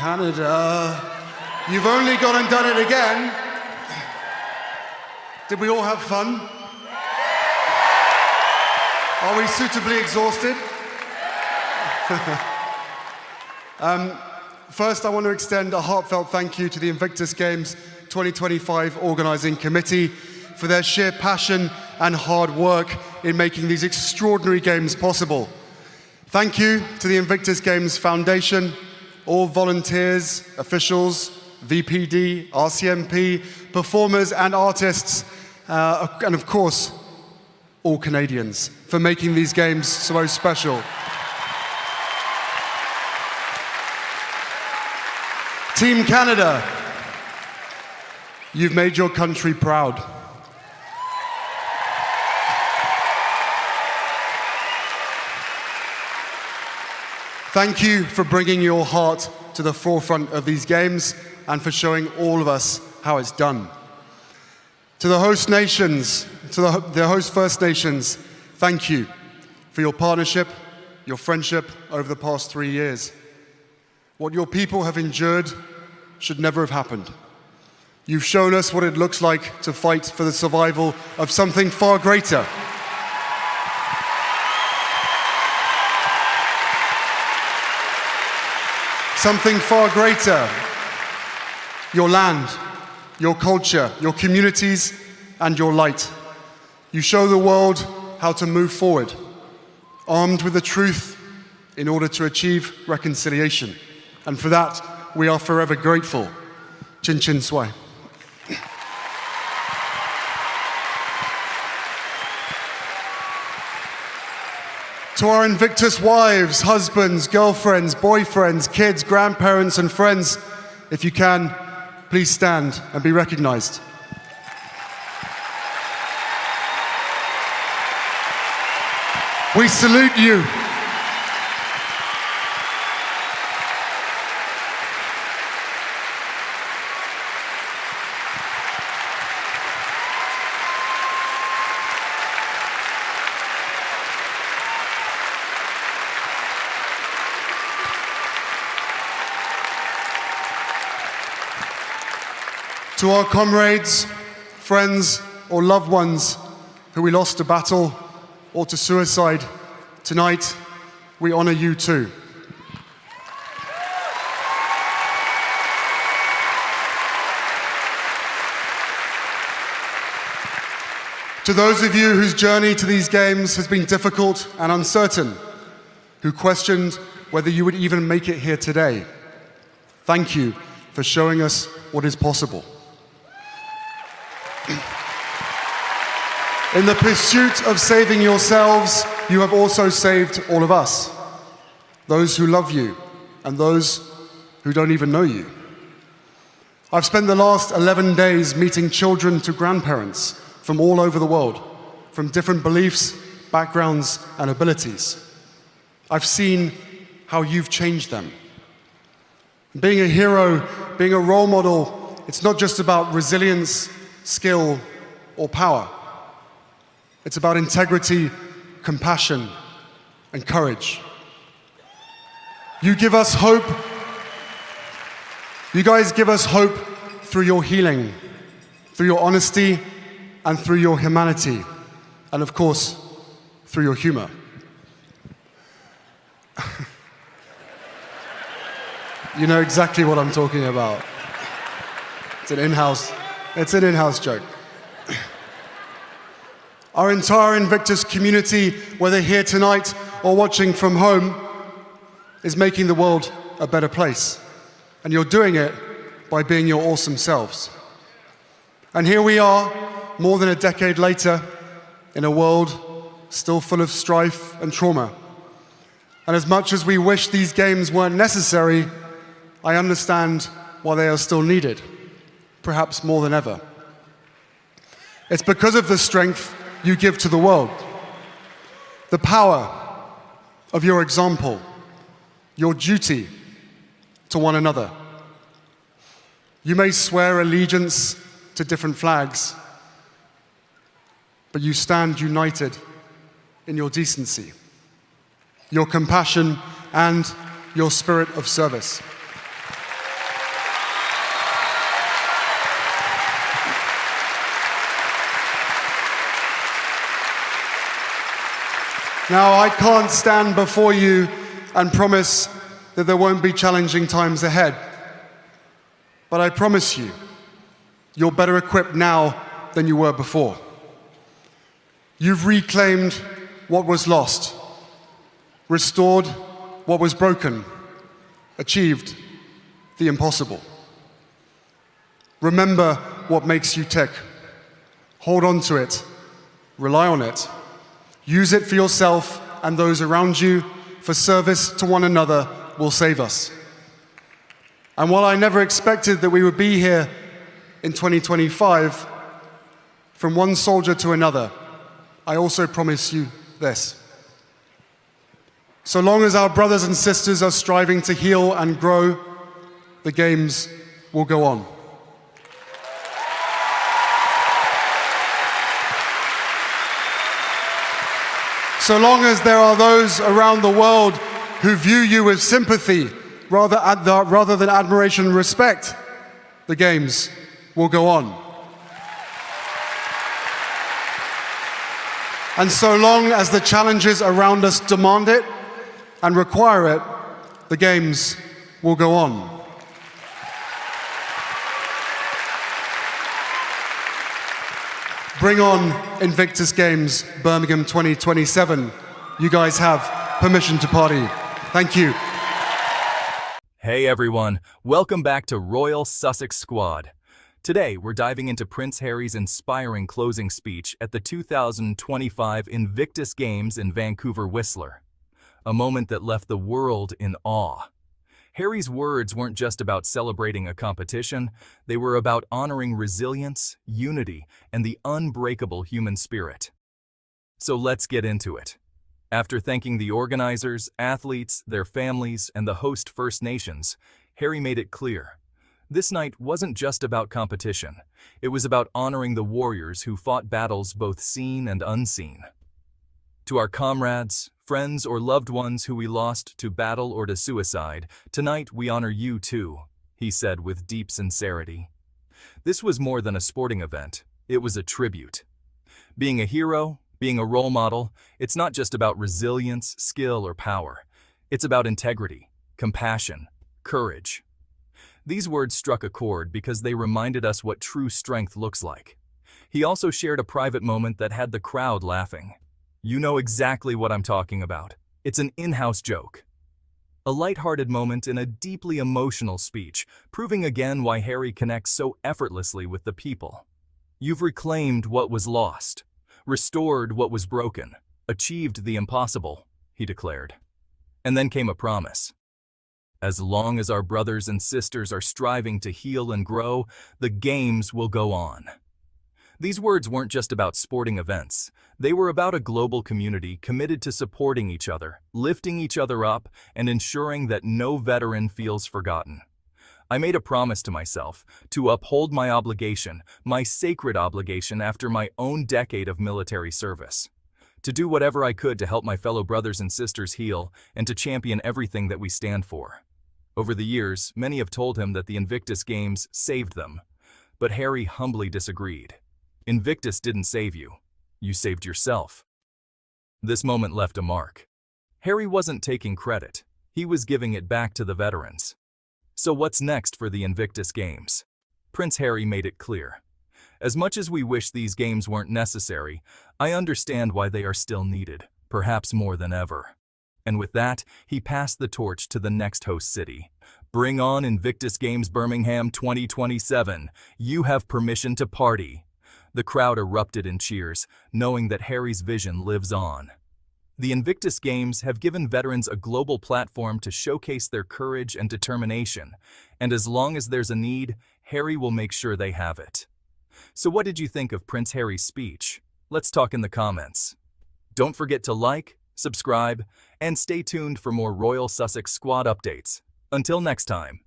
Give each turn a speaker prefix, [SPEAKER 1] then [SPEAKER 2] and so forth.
[SPEAKER 1] Canada. You've only gone and done it again. Did we all have fun? Are we suitably exhausted? First, I want to extend a heartfelt thank you to the Invictus Games 2025 Organising Committee for their sheer passion and hard work in making these extraordinary games possible. Thank you to the Invictus Games Foundation, all volunteers, officials, VPD, RCMP, performers and artists, and of course, all Canadians for making these games so special. Team Canada, you've made your country proud. Thank you for bringing your heart to the forefront of these games and for showing all of us how it's done. To the host nations, to the host First Nations, thank you for your partnership, your friendship over the past 3 years. What your people have endured should never have happened. You've shown us what it looks like to fight for the survival of something far greater. Something far greater. Your land, your culture, your communities, and your light. You show the world how to move forward, armed with the truth in order to achieve reconciliation. And for that, we are forever grateful. Chin Chin Swai. To our Invictus wives, husbands, girlfriends, boyfriends, kids, grandparents, and friends, if you can, please stand and be recognized. We salute you. To our comrades, friends, or loved ones who we lost to battle or to suicide, tonight we honor you too. To those of you whose journey to these games has been difficult and uncertain, who questioned whether you would even make it here today, thank you for showing us what is possible. In the pursuit of saving yourselves, you have also saved all of us, those who love you and those who don't even know you. I've spent the last 11 days meeting children to grandparents from all over the world, from different beliefs, backgrounds, and abilities. I've seen how you've changed them. Being a hero, being a role model, it's not just about resilience, skill, or power. It's about integrity, compassion, and courage. You give us hope. You guys give us hope through your healing, through your honesty, and through your humanity, and of course, through your humor. You know exactly what I'm talking about. It's an in-house joke. Our entire Invictus community, whether here tonight or watching from home, is making the world a better place. And you're doing it by being your awesome selves. And here we are, more than a decade later, in a world still full of strife and trauma. And as much as we wish these games weren't necessary, I understand why they are still needed, perhaps more than ever. It's because of the strength you give to the world, the power of your example, your duty to one another. You may swear allegiance to different flags, but you stand united in your decency, your compassion, and your spirit of service. Now, I can't stand before you and promise that there won't be challenging times ahead. But I promise you, you're better equipped now than you were before. You've reclaimed what was lost, restored what was broken, achieved the impossible. Remember what makes you tick. Hold on to it. Rely on it. Use it for yourself and those around you, for service to one another will save us. And while I never expected that we would be here in 2025, from one soldier to another, I also promise you this. So long as our brothers and sisters are striving to heal and grow, the Games will go on. So long as there are those around the world who view you with sympathy rather than admiration and respect, the Games will go on. And so long as the challenges around us demand it and require it, the Games will go on. Bring on Invictus Games, Birmingham 2027. You guys have permission to party. Thank you.
[SPEAKER 2] Hey everyone, welcome back to Royal Sussex Squad. Today we're diving into Prince Harry's inspiring closing speech at the 2025 Invictus Games in Vancouver, Whistler. A moment that left the world in awe. Harry's words weren't just about celebrating a competition, they were about honoring resilience, unity, and the unbreakable human spirit. So let's get into it. After thanking the organizers, athletes, their families, and the host First Nations, Harry made it clear. This night wasn't just about competition. It was about honoring the warriors who fought battles both seen and unseen. To our comrades, friends, or loved ones who we lost to battle or to suicide, tonight we honor you too, he said with deep sincerity. This was more than a sporting event. It was a tribute. Being a hero, being a role model, it's not just about resilience, skill, or power. It's about integrity, compassion, courage. These words struck a chord because they reminded us what true strength looks like. He also shared a private moment that had the crowd laughing. You know exactly what I'm talking about. It's an in-house joke. A lighthearted moment in a deeply emotional speech, proving again why Harry connects so effortlessly with the people. You've reclaimed what was lost, restored what was broken, achieved the impossible, he declared. And then came a promise. As long as our brothers and sisters are striving to heal and grow, the Games will go on. These words weren't just about sporting events. They were about a global community committed to supporting each other, lifting each other up, and ensuring that no veteran feels forgotten. I made a promise to myself to uphold my obligation, my sacred obligation after my own decade of military service. To do whatever I could to help my fellow brothers and sisters heal and to champion everything that we stand for. Over the years, many have told him that the Invictus Games saved them. But Harry humbly disagreed. Invictus didn't save you. You saved yourself. This moment left a mark. Harry wasn't taking credit. He was giving it back to the veterans. So what's next for the Invictus Games? Prince Harry made it clear. As much as we wish these games weren't necessary, I understand why they are still needed, perhaps more than ever. And with that, he passed the torch to the next host city. Bring on Invictus Games Birmingham 2027. You have permission to party. The crowd erupted in cheers, knowing that Harry's vision lives on. The Invictus Games have given veterans a global platform to showcase their courage and determination, and as long as there's a need, Harry will make sure they have it. So what did you think of Prince Harry's speech? Let's talk in the comments. Don't forget to like, subscribe, and stay tuned for more Royal Sussex Squad updates. Until next time.